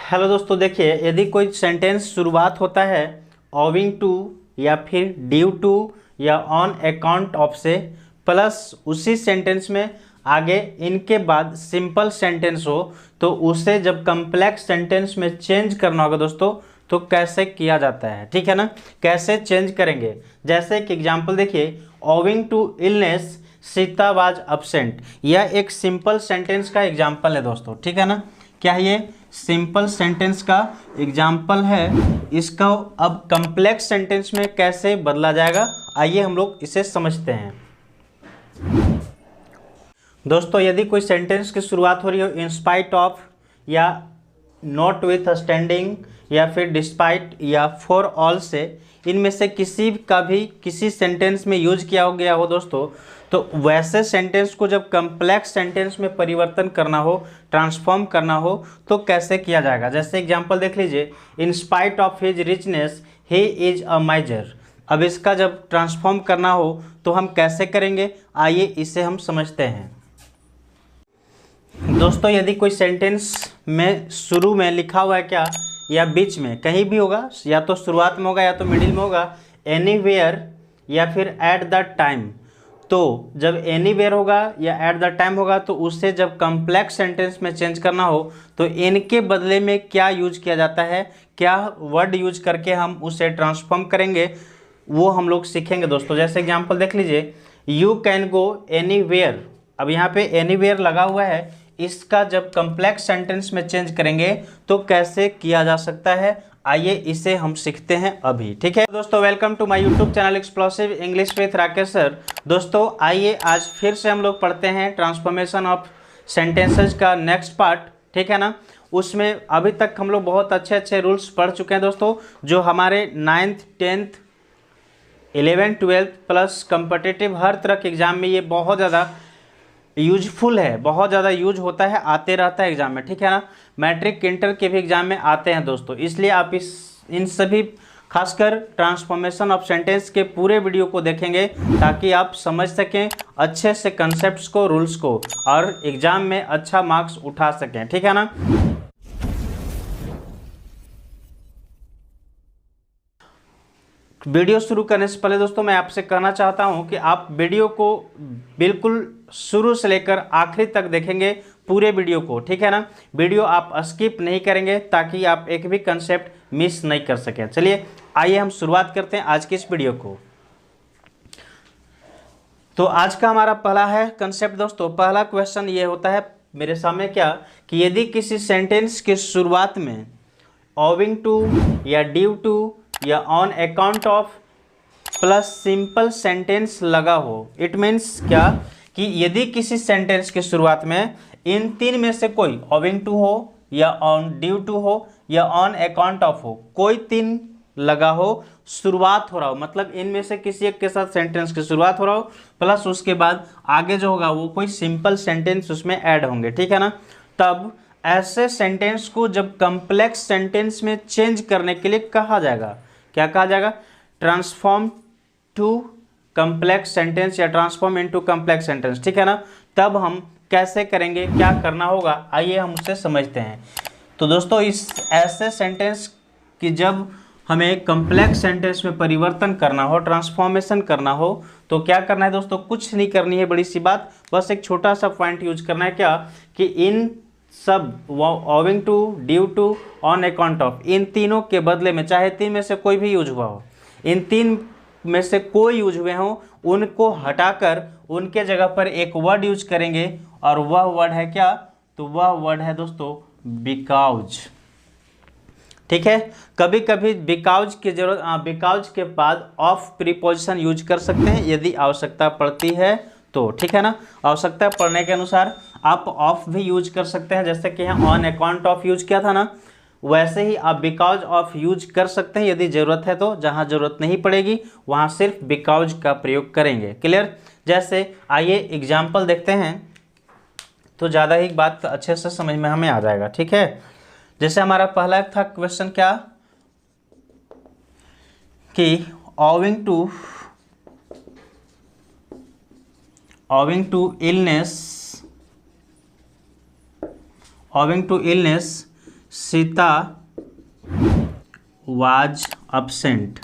Hello दोस्तों, देखिए यदि कोई सेंटेंस शुरुआत होता है ओविंग टू या फिर ड्यू टू या ऑन अकाउंट ऑफ से, प्लस उसी सेंटेंस में आगे इनके बाद सिंपल सेंटेंस हो, तो उसे जब कम्प्लेक्स सेंटेंस में चेंज करना होगा दोस्तों, तो कैसे किया जाता है, ठीक है ना। कैसे चेंज करेंगे, जैसे एक एग्जांपल देखिए, owing to illness Sita was absent. यह एक सिंपल सेंटेंस का एग्जांपल है दोस्तों, ठीक है ना। क्या है ये? सिंपल सेंटेंस का एग्जाम्पल है। इसका अब कम्प्लेक्स सेंटेंस में कैसे बदला जाएगा, आइए हम लोग इसे समझते हैं। दोस्तों, यदि कोई सेंटेंस की शुरुआत हो रही हो इन स्पाइट ऑफ या नॉट विथ स्टैंडिंग या फिर डिस्पाइट या फॉर ऑल से, इनमें से किसी का भी किसी सेंटेंस में यूज किया हो गया हो दोस्तों, तो वैसे सेंटेंस को जब कम्प्लेक्स सेंटेंस में परिवर्तन करना हो, ट्रांसफॉर्म करना हो, तो कैसे किया जाएगा। जैसे एग्जांपल देख लीजिए, in spite of his richness he is a माइजर। अब इसका जब ट्रांसफॉर्म करना हो तो हम कैसे करेंगे, आइए इसे हम समझते हैं। दोस्तों, यदि कोई सेंटेंस में शुरू में लिखा हुआ है क्या, या बीच में कहीं भी होगा, या तो शुरुआत में होगा या तो मिडिल में होगा, एनीवेयर या फिर एट द टाइम, तो जब एनीवेयर होगा या एट द टाइम होगा, तो उससे जब कम्प्लेक्स सेंटेंस में चेंज करना हो तो इनके बदले में क्या यूज किया जाता है, क्या वर्ड यूज करके हम उसे ट्रांसफॉर्म करेंगे, वो हम लोग सीखेंगे दोस्तों। जैसे एग्जांपल देख लीजिए, यू कैन गो एनीवेयर। अब यहाँ पे एनीवेयर लगा हुआ है, इसका जब कम्प्लेक्स सेंटेंस में चेंज करेंगे तो कैसे किया जा सकता है, आइए इसे हम सीखते हैं अभी, ठीक है दोस्तों। Welcome to my YouTube channel explosive English with Rakesh sir. दोस्तों, आइए आज फिर से हम लोग पढ़ते हैं ट्रांसफॉर्मेशन ऑफ सेंटेंसेस का नेक्स्ट पार्ट, ठीक है ना। उसमें अभी तक हम लोग बहुत अच्छे अच्छे रूल्स पढ़ चुके हैं दोस्तों, जो हमारे 9th 10th 11th 12th plus competitive हर तरह के एग्जाम में ये बहुत ज़्यादा यूजफुल है, बहुत ज़्यादा यूज होता है, आते रहता है एग्जाम में, ठीक है ना। मैट्रिक इंटर के भी एग्जाम में आते हैं दोस्तों, इसलिए आप इन सभी खासकर ट्रांसफॉर्मेशन ऑफ सेंटेंस के पूरे वीडियो को देखेंगे ताकि आप समझ सकें अच्छे से कंसेप्ट्स को, रूल्स को, और एग्जाम में अच्छा मार्क्स उठा सकें, ठीक है ना। वीडियो शुरू करने से पहले दोस्तों मैं आपसे कहना चाहता हूं कि आप वीडियो को बिल्कुल शुरू से लेकर आखिरी तक देखेंगे, पूरे वीडियो को, ठीक है ना। वीडियो आप स्किप नहीं करेंगे ताकि आप एक भी कंसेप्ट मिस नहीं कर सकें। चलिए आइए हम शुरुआत करते हैं आज की इस वीडियो को। तो आज का हमारा पहला है कंसेप्ट दोस्तों। पहला क्वेश्चन ये होता है मेरे सामने क्या, कि यदि किसी सेंटेंस की शुरुआत में ओविंग टू या ड्यू टू या on account of plus simple sentence लगा हो, इट मीन्स क्या, कि यदि किसी सेंटेंस की शुरुआत में इन तीन में से कोई ओविंग टू हो या ऑन ड्यू टू हो या ऑन अकाउंट ऑफ हो, कोई तीन लगा हो, शुरुआत हो रहा हो, मतलब इनमें से किसी एक के साथ सेंटेंस की शुरुआत हो रहा हो, प्लस उसके बाद आगे जो होगा वो कोई सिंपल सेंटेंस उसमें ऐड होंगे, ठीक है ना। तब ऐसे सेंटेंस को जब कम्प्लेक्स सेंटेंस में चेंज करने के लिए कहा जाएगा, क्या कहा जाएगा, ट्रांसफॉर्म टू कम्प्लेक्स सेंटेंस या ट्रांसफॉर्म इनटू कम्प्लेक्स सेंटेंस, ठीक है ना। तब हम कैसे करेंगे, क्या करना होगा, आइए हम उसे समझते हैं। तो दोस्तों, इस ऐसे सेंटेंस की जब हमें कम्प्लेक्स सेंटेंस में परिवर्तन करना हो, ट्रांसफॉर्मेशन करना हो, तो क्या करना है दोस्तों, कुछ नहीं करनी है बड़ी सी बात, बस एक छोटा सा पॉइंट यूज करना है, क्या, कि इन सब owing to, due to, on account of, इन तीनों के बदले में चाहे तीन में से कोई भी यूज हुआ हो, इन तीन में से कोई यूज हुए हों, उनको हटाकर उनके जगह पर एक वर्ड यूज करेंगे, और वह वर्ड है क्या, तो वह वर्ड है दोस्तों बिकॉज, ठीक है। कभी कभी बिकॉज की जरूरत, बिकॉज के बाद ऑफ प्रीपोजिशन यूज कर सकते हैं यदि आवश्यकता पड़ती है तो, ठीक है ना। आवश्यकता पड़ने के अनुसार आप ऑफ भी यूज कर सकते हैं, जैसे कि यहाँ ऑन अकाउंट ऑफ यूज किया था ना, वैसे ही आप बिकॉज ऑफ यूज कर सकते हैं यदि ज़रूरत है तो। जहाँ ज़रूरत नहीं पड़ेगी वहाँ सिर्फ बिकॉज का प्रयोग करेंगे, क्लियर। जैसे आइए एग्जाम्पल देखते हैं तो ज़्यादा ही बात अच्छे से समझ में हमें आ जाएगा, ठीक है। जैसे हमारा पहला था क्वेश्चन क्या, कि owing to illness Sita was absent।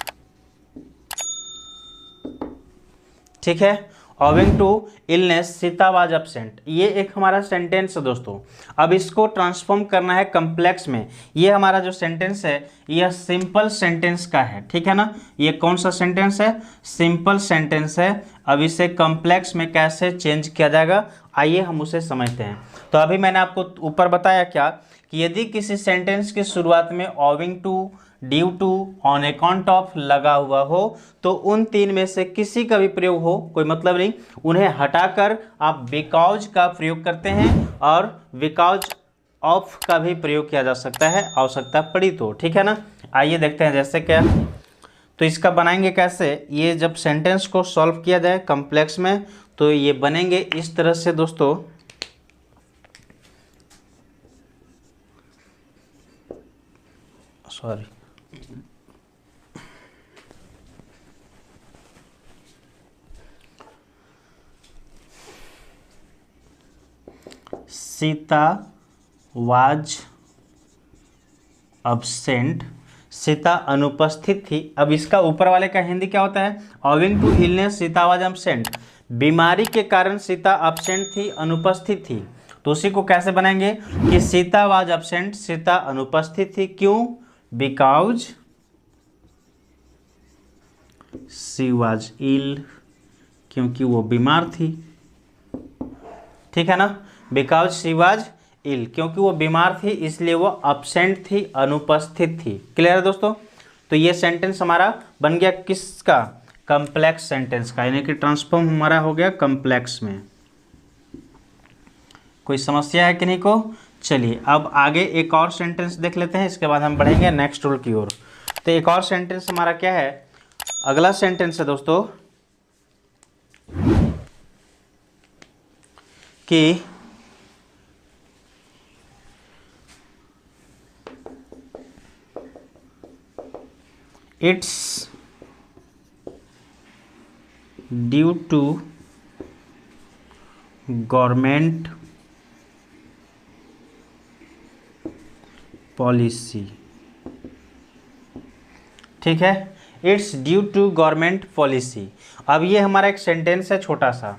ठीक है, owing to illness Sita was absent, ये एक हमारा सेंटेंस है दोस्तों। अब इसको ट्रांसफॉर्म करना है कम्प्लेक्स में। ये हमारा जो सेंटेंस है यह सिंपल सेंटेंस का है, ठीक है ना। ये कौन सा सेंटेंस है? सिंपल सेंटेंस है। अब इसे कम्प्लेक्स में कैसे चेंज किया जाएगा, आइए हम उसे समझते हैं। तो अभी मैंने आपको ऊपर बताया क्या कि यदि किसी सेंटेंस की शुरुआत में owing to, due to, on account of लगा हुआ हो तो उन तीन में से किसी का भी प्रयोग हो कोई मतलब नहीं, उन्हें हटाकर आप बिकॉज का प्रयोग करते हैं और बिकॉज ऑफ का भी प्रयोग किया जा सकता है आवश्यकता पड़ी तो, ठीक है ना। आइए देखते हैं जैसे क्या। तो इसका बनाएंगे कैसे, ये जब सेंटेंस को सॉल्व किया जाए कॉम्प्लेक्स में तो ये बनेंगे इस तरह से दोस्तों। Sorry, Sita was absent, Sita अनुपस्थित थी। अब इसका ऊपर वाले का हिंदी क्या होता है? Owing to illness Sita was absent, बीमारी के कारण सीता absent थी, अनुपस्थित थी। तो उसी को कैसे बनाएंगे कि सीता वाज absent, सीता अनुपस्थित थी, क्यों? बिकॉज शी वाज इल, क्योंकि वो बीमार थी, ठीक है ना। बिकॉज शी वाज इल, क्योंकि वो बीमार थी इसलिए वो absent थी, अनुपस्थित थी। क्लियर है दोस्तों। तो ये सेंटेंस हमारा बन गया किसका? कम्प्लेक्स सेंटेंस का, यानी कि ट्रांसफॉर्म हमारा हो गया कम्प्लेक्स में। कोई समस्या है कि नहीं को? चलिए अब आगे एक और सेंटेंस देख लेते हैं, इसके बाद हम बढ़ेंगे नेक्स्ट रूल की ओर। तो एक और सेंटेंस हमारा क्या है? अगला सेंटेंस है दोस्तों कि it's due to government policy, ठीक है। It's due to government policy. अब ये हमारा एक सेंटेंस है छोटा सा।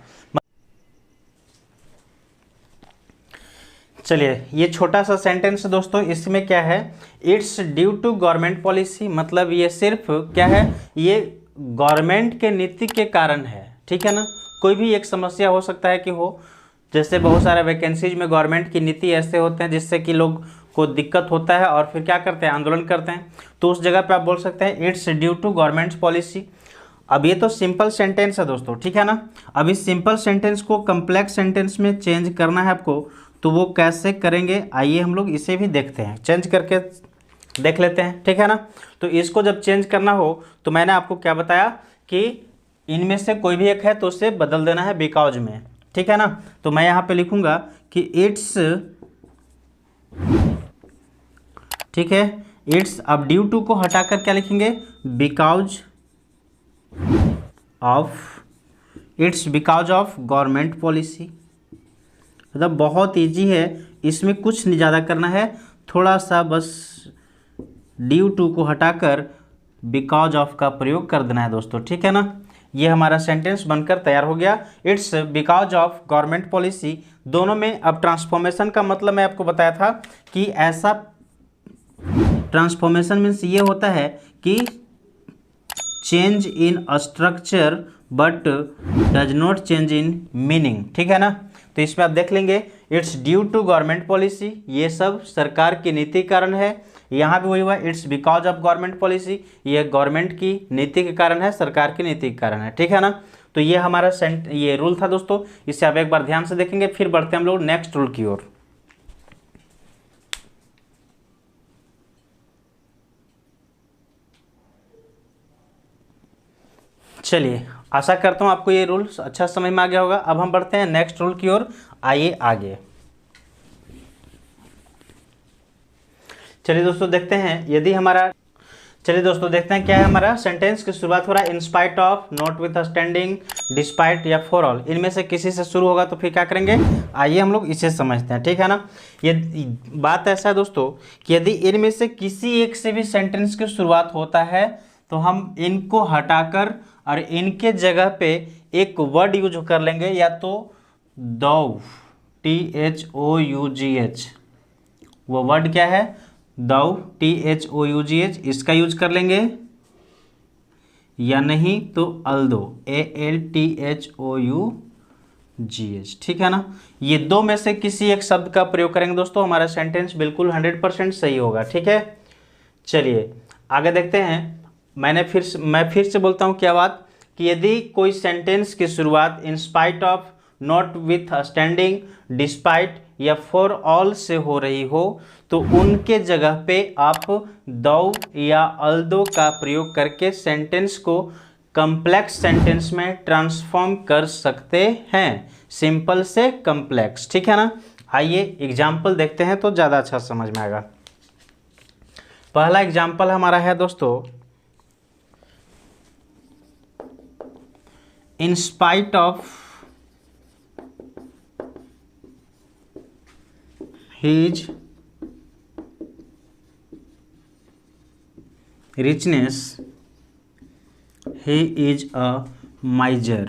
चलिए ये छोटा सा सेंटेंस दोस्तों, इसमें क्या है? It's due to government policy, मतलब ये सिर्फ क्या है? ये गवर्नमेंट के नीति के कारण है, ठीक है ना। कोई भी एक समस्या हो सकता है कि हो, जैसे बहुत सारे वैकेंसीज में गवर्नमेंट की नीति ऐसे होते हैं जिससे कि लोग को दिक्कत होता है और फिर क्या करते हैं? आंदोलन करते हैं। तो उस जगह पे आप बोल सकते हैं it's due to government policy. अब ये तो सिंपल सेंटेंस है दोस्तों, ठीक है ना। अब इस सिंपल सेंटेंस को कम्प्लेक्स सेंटेंस में चेंज करना है आपको, तो वो कैसे करेंगे आइए हम लोग इसे भी देखते हैं, चेंज करके देख लेते हैं, ठीक है ना। तो इसको जब चेंज करना हो तो मैंने आपको क्या बताया कि इनमें से कोई भी एक है तो उसे बदल देना है बिकॉज में, ठीक है ना। तो मैं यहाँ पे लिखूंगा कि इट्स, ठीक है, इट्स। अब ड्यू टू को हटाकर क्या लिखेंगे? Because of, it's because of government policy. मतलब बहुत इजी है, इसमें कुछ नहीं ज़्यादा करना है, थोड़ा सा बस ड्यू टू को हटाकर बिकॉज ऑफ का प्रयोग कर देना है दोस्तों, ठीक है ना। ये हमारा सेंटेंस बनकर तैयार हो गया, it's because of government policy. दोनों में अब ट्रांसफॉर्मेशन का मतलब मैं आपको बताया था कि ऐसा ट्रांसफॉर्मेशन मीन्स ये होता है कि change in structure but does not change in meaning, ठीक है ना। तो इसमें आप देख लेंगे it's due to government policy, ये सब सरकार की नीति कारण है। यहाँ भी वही हुआ, it's because of government policy, ये गवर्नमेंट की नीति के कारण है, सरकार की नीति के कारण है, ठीक है ना। तो ये हमारा ये रूल था दोस्तों, इसे आप एक बार ध्यान से देखेंगे। फिर बढ़ते हैं हम लोग नेक्स्ट रूल की ओर। चलिए आशा करता हूँ आपको ये रूल अच्छा समझ में आ गया होगा। अब हम बढ़ते हैं नेक्स्ट रूल की ओर, आइए आगे। चलिए दोस्तों देखते हैं, यदि हमारा चलिए दोस्तों देखते हैं क्या है हमारा सेंटेंस की शुरुआत हो रहा है in spite of, not with standing, despite या फॉर ऑल। इनमें से किसी से शुरू होगा तो फिर क्या करेंगे, आइए हम लोग इसे समझते हैं, ठीक है ना। ये बात ऐसा है दोस्तों कि यदि इनमें से किसी एक से भी सेंटेंस की शुरुआत होता है तो हम इनको हटाकर और इनके जगह पे एक वर्ड यूज कर लेंगे, या तो दौव, THOUGH, वो वर्ड क्या है, दौव, THOUGH, इसका यूज कर लेंगे, या नहीं तो अल्दो, ALTHOUGH, ठीक है ना। ये दो में से किसी एक शब्द का प्रयोग करेंगे दोस्तों, हमारा सेंटेंस बिल्कुल 100% सही होगा, ठीक है। चलिए आगे देखते हैं। मैं फिर से बोलता हूँ क्या बात, कि यदि कोई सेंटेंस की शुरुआत in spite of, not with standing, despite या फॉर ऑल से हो रही हो तो उनके जगह पे आप दो या अल्दो का प्रयोग करके सेंटेंस को कम्प्लेक्स सेंटेंस में ट्रांसफॉर्म कर सकते हैं, सिंपल से कम्प्लेक्स, ठीक है ना। आइए एग्जाम्पल देखते हैं तो ज़्यादा अच्छा समझ में आएगा। पहला एग्जाम्पल हमारा है दोस्तों, in spite of his richness he is a miser।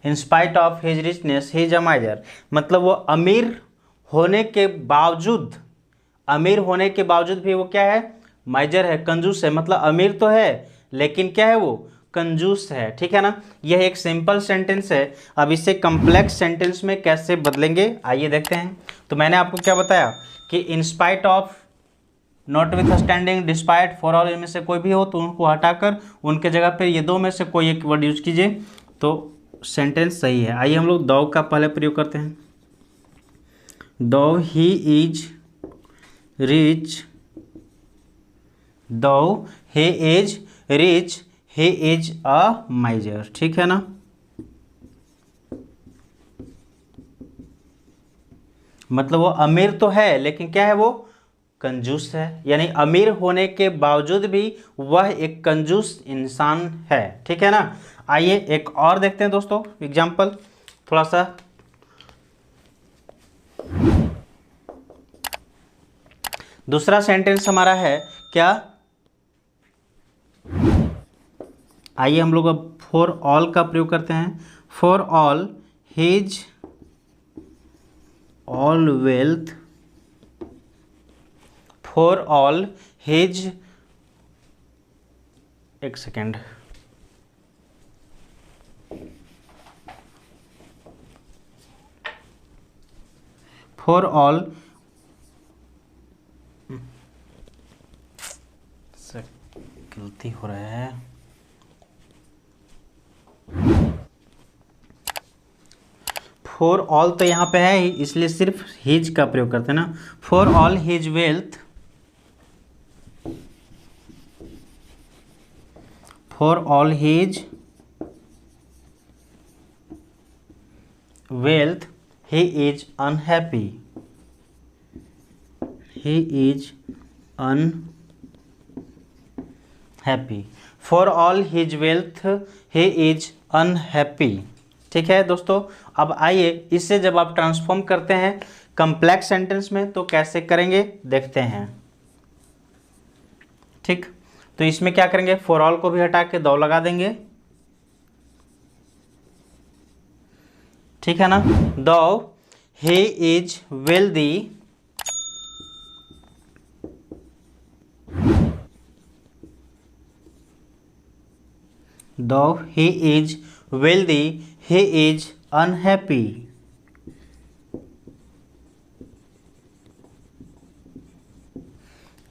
In spite of his richness he is a माइजर, मतलब वो अमीर होने के बावजूद, अमीर होने के बावजूद भी वो क्या है, माइजर है, कंजूस है। मतलब अमीर तो है लेकिन क्या है, वो कंजूस है, ठीक है ना। यह एक सिंपल सेंटेंस है। अब इसे कम्प्लेक्स सेंटेंस में कैसे बदलेंगे आइए देखते हैं। तो मैंने आपको क्या बताया कि in spite of, not with standing, despite, for all, इनमें से कोई भी हो तो उनको हटाकर उनके जगह पर ये दो में से कोई एक वर्ड यूज कीजिए तो सेंटेंस सही है। आइए हम लोग दो का पहले प्रयोग करते हैं। दो ही इज रिच, दो he is rich he is a माइजर, ठीक है ना। मतलब वो अमीर तो है लेकिन क्या है, वो कंजूस है, यानी अमीर होने के बावजूद भी वह एक कंजूस इंसान है, ठीक है ना। आइए एक और देखते हैं दोस्तों एग्जाम्पल, थोड़ा सा। दूसरा सेंटेंस हमारा है क्या, आइए हम लोग अब फॉर ऑल का प्रयोग करते हैं। For all his all wealth, for all his, एक सेकेंड, फॉर ऑल, गलती हो रहा है, फॉर ऑल तो यहाँ पे है ही, इसलिए सिर्फ हिज का प्रयोग करते हैं ना। For all his wealth, for all his wealth he is unhappy, he is unhappy. For all his wealth he is unhappy, ठीक है दोस्तों। अब आइए इससे जब आप ट्रांसफॉर्म करते हैं कम्प्लेक्स सेंटेंस में तो कैसे करेंगे देखते हैं, ठीक। तो इसमें क्या करेंगे, फॉर ऑल को भी हटा के दो लगा देंगे, ठीक है ना। दो ही इज वेल्दी, दो he is wealthy he is unhappy।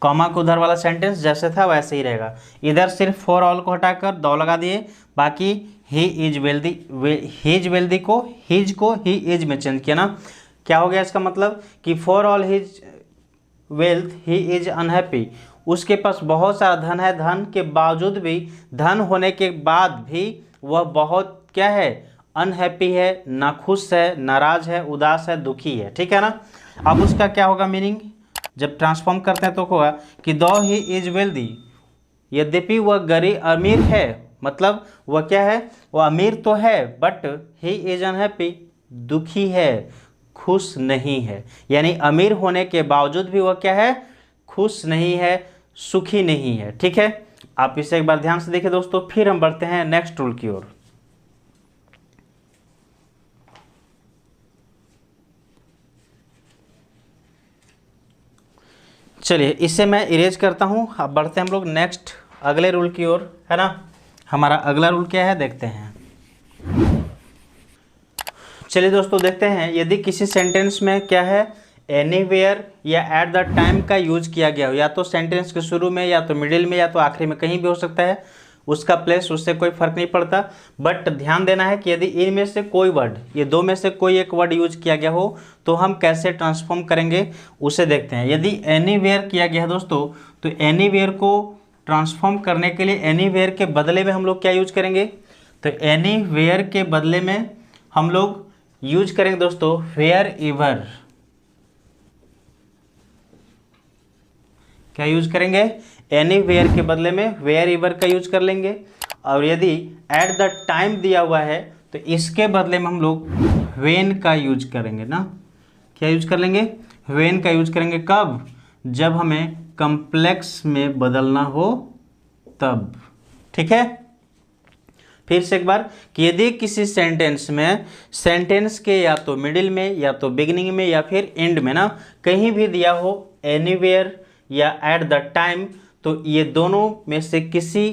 Comma को उधर वाला सेंटेंस जैसे था वैसे ही रहेगा, इधर सिर्फ फॉर ऑल को हटाकर दो लगा दिए, बाकी he is wealthy, his wealthy को ही इज में चेंज किया ना। क्या हो गया इसका मतलब कि for all his wealth he is unhappy, उसके पास बहुत सारा धन है, धन के बावजूद भी, धन होने के बाद भी वह बहुत क्या है, अनहैप्पी है, नाखुश है, नाराज है, उदास है, दुखी है, ठीक है ना। अब उसका क्या होगा मीनिंग, जब ट्रांसफॉर्म करते हैं तो होगा कि दो ही इज वेल्दी, यद्यपि वह गरीब अमीर है, मतलब वह क्या है, वह अमीर तो है बट ही इज अनहैप्पी, दुखी है, खुश नहीं है। यानी अमीर होने के बावजूद भी वह क्या है, खुश नहीं है, सुखी नहीं है। ठीक है, आप इसे एक बार ध्यान से देखिए दोस्तों। फिर हम बढ़ते हैं नेक्स्ट रूल की ओर। चलिए इसे मैं इरेज करता हूं। अब बढ़ते हैं हम लोग नेक्स्ट अगले रूल की ओर, है ना। हमारा अगला रूल क्या है देखते हैं। चलिए दोस्तों देखते हैं, यदि किसी सेंटेंस में क्या है, एनीवेयर या एट द टाइम का यूज किया गया हो, या तो सेंटेंस के शुरू में या तो मिडिल में या तो आखिरी में, कहीं भी हो सकता है, उसका प्लेस उससे कोई फर्क नहीं पड़ता। बट ध्यान देना है कि यदि इनमें से कोई वर्ड, ये दो में से कोई एक वर्ड यूज किया गया हो तो हम कैसे ट्रांसफॉर्म करेंगे उसे देखते हैं। यदि एनीवेयर किया गया है दोस्तों, तो एनीवेयर को ट्रांसफॉर्म करने के लिए एनीवेयर के बदले में हम लोग क्या यूज करेंगे, तो एनीवेयर के बदले में हम लोग यूज करेंगे दोस्तों वेयर एवर। क्या यूज करेंगे, एनीवेयर के बदले में वेयर एवर का यूज कर लेंगे। और यदि एट द टाइम दिया हुआ है तो इसके बदले में हम लोग व्हेन का यूज करेंगे ना। क्या यूज कर लेंगे, व्हेन का यूज करेंगे। कब, जब हमें कॉम्प्लेक्स में बदलना हो तब। ठीक है, फिर से एक बार कि यदि किसी सेंटेंस में, सेंटेंस के या तो मिडिल में या तो बिगिनिंग में या फिर एंड में ना, कहीं भी दिया हो एनीवेयर या एट द टाइम, तो ये दोनों में से किसी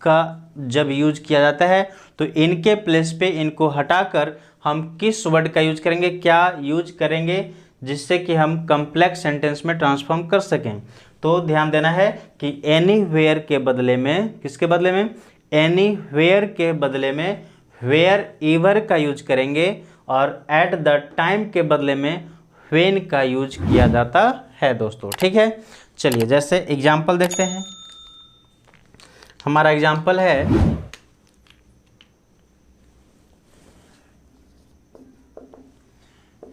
का जब यूज किया जाता है तो इनके प्लेस पे इनको हटाकर हम किस वर्ड का यूज करेंगे, क्या यूज करेंगे, जिससे कि हम कॉम्प्लेक्स सेंटेंस में ट्रांसफॉर्म कर सकें। तो ध्यान देना है कि एनीवेयर के बदले में, किसके बदले में, एनीवेयर के बदले में वेयर एवर का यूज करेंगे, और एट द टाइम के बदले में व्हेन का यूज किया जाता है दोस्तों। ठीक है, चलिए जैसे एग्जाम्पल देखते हैं। हमारा एग्जाम्पल है,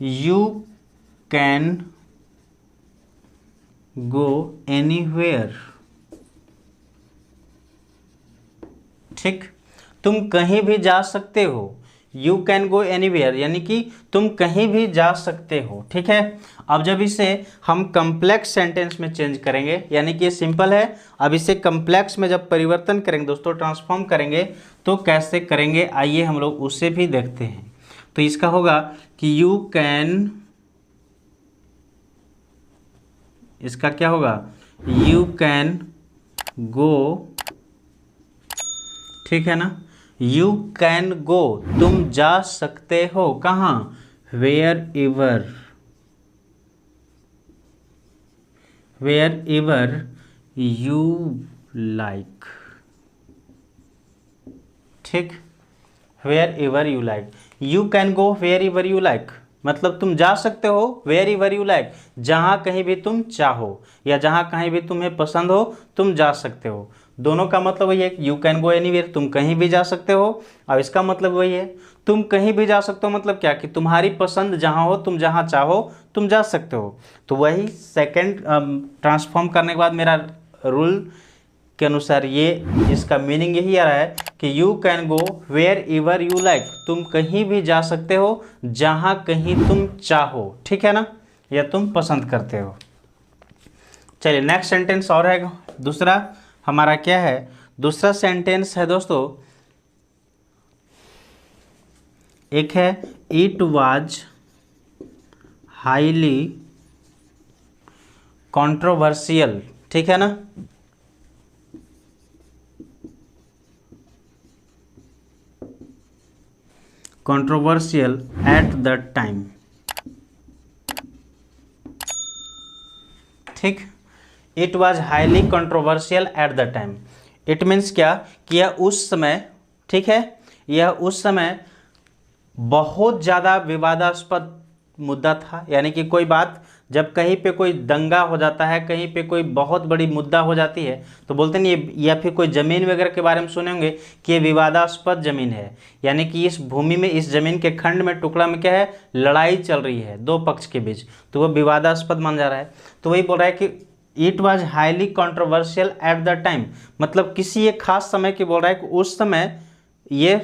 यू कैन गो एनीवेयर। ठीक, तुम कहीं भी जा सकते हो। यू कैन गो एनीवेयर यानी कि तुम कहीं भी जा सकते हो। ठीक है, अब जब इसे हम कॉम्प्लेक्स सेंटेंस में चेंज करेंगे, यानी कि सिंपल है, अब इसे कॉम्प्लेक्स में जब परिवर्तन करेंगे दोस्तों, ट्रांसफॉर्म करेंगे, तो कैसे करेंगे आइए हम लोग उसे भी देखते हैं। तो इसका होगा कि यू कैन, इसका क्या होगा, यू कैन गो, ठीक है ना, यू कैन गो, तुम जा सकते हो, कहाँ, wherever, wherever you like. ठीक, wherever you like, you can go wherever you like, मतलब तुम जा सकते हो वेयर एवर यू लाइक, जहाँ कहीं भी तुम चाहो या जहाँ कहीं भी तुम्हें पसंद हो तुम जा सकते हो। दोनों का मतलब वही है, यू कैन गो एनीवेयर, तुम कहीं भी जा सकते हो, और इसका मतलब वही है, तुम कहीं भी जा सकते हो मतलब क्या, कि तुम्हारी पसंद जहाँ हो, तुम जहाँ चाहो तुम जा सकते हो। तो वही सेकंड ट्रांसफॉर्म करने के बाद मेरा रूल के अनुसार ये, इसका मीनिंग यही आ रहा है कि you can go wherever you like, तुम कहीं भी जा सकते हो जहाँ कहीं तुम चाहो। ठीक है ना, या तुम पसंद करते हो। चलिए नेक्स्ट सेंटेंस और है दूसरा, हमारा क्या है, दूसरा सेंटेंस है दोस्तों, एक है इट वाज हाईली कंट्रोवर्शियल। ठीक है ना, कंट्रोवर्शियल एट द टाइम। ठीक, it was highly controversial at the time, it means क्या, कि यह उस समय, ठीक है, यह उस समय बहुत ज़्यादा विवादास्पद मुद्दा था, यानी कि कोई बात जब कहीं पे कोई दंगा हो जाता है, कहीं पे कोई बहुत बड़ी मुद्दा हो जाती है, तो बोलते नहीं ये, या फिर कोई ज़मीन वगैरह के बारे में सुने होंगे कि ये विवादास्पद ज़मीन है, यानी कि इस भूमि में, इस ज़मीन के खंड में, टुकड़ा में क्या है, लड़ाई चल रही है दो पक्ष के बीच, तो वो विवादास्पद मान जा रहा है। तो वही बोल रहा है कि it was highly controversial at the time, मतलब किसी एक खास समय की बोल रहा है कि उस समय ये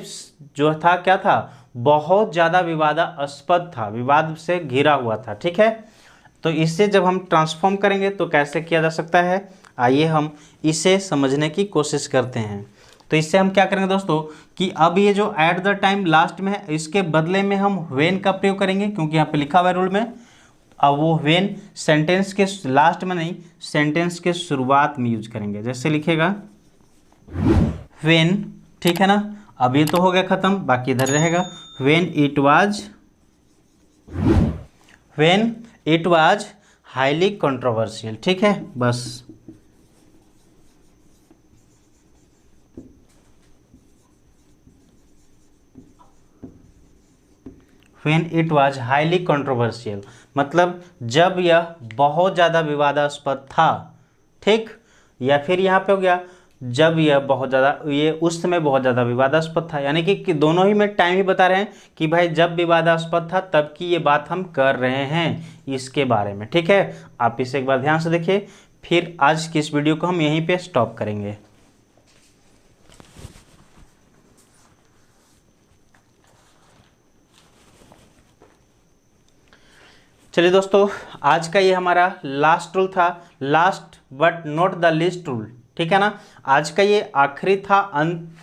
जो था क्या था, बहुत ज़्यादा विवादास्पद था, विवाद से घिरा हुआ था। ठीक है, तो इससे जब हम ट्रांसफॉर्म करेंगे तो कैसे किया जा सकता है, आइए हम इसे समझने की कोशिश करते हैं। तो इससे हम क्या करेंगे दोस्तों कि अब ये जो एट द टाइम लास्ट में है, इसके बदले में हम व्हेन का प्रयोग करेंगे, क्योंकि यहाँ पे लिखा हुआ है रूल में। अब वो व्हेन सेंटेंस के लास्ट में नहीं, सेंटेंस के शुरुआत में यूज करेंगे। जैसे लिखेगा व्हेन, ठीक है ना। अब ये तो हो गया खत्म, बाकी इधर रहेगा when it was highly controversial. ठीक है, बस when it was highly controversial मतलब जब यह बहुत ज़्यादा विवादास्पद था। ठीक, या फिर यहाँ पे हो गया जब यह बहुत ज़्यादा, ये उस समय बहुत ज़्यादा विवादास्पद था, यानी कि दोनों ही में टाइम ही बता रहे हैं कि भाई जब विवादास्पद था तब की ये बात हम कर रहे हैं इसके बारे में। ठीक है, आप इसे एक बार ध्यान से देखिए, फिर आज की इस वीडियो को हम यहीं पे स्टॉप करेंगे। चलिए दोस्तों, आज का ये हमारा लास्ट रूल था, last but not the least rule. ठीक है ना, आज का ये आखिरी था,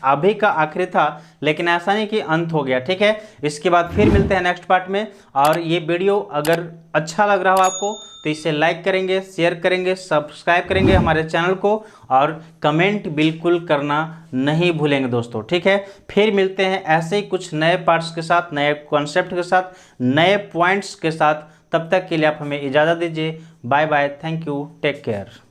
अभी का आखिरी था, लेकिन ऐसा नहीं कि अंत हो गया। ठीक है, इसके बाद फिर मिलते हैं नेक्स्ट पार्ट में। और ये वीडियो अगर अच्छा लग रहा हो आपको तो इसे लाइक करेंगे, शेयर करेंगे, सब्सक्राइब करेंगे हमारे चैनल को, और कमेंट बिल्कुल करना नहीं भूलेंगे दोस्तों। ठीक है, फिर मिलते हैं ऐसे ही कुछ नए पार्ट्स के साथ, नए कॉन्सेप्ट के साथ, नए पॉइंट्स के साथ। तब तक के लिए आप हमें इजाज़त दीजिए। Bye bye, thank you, take care.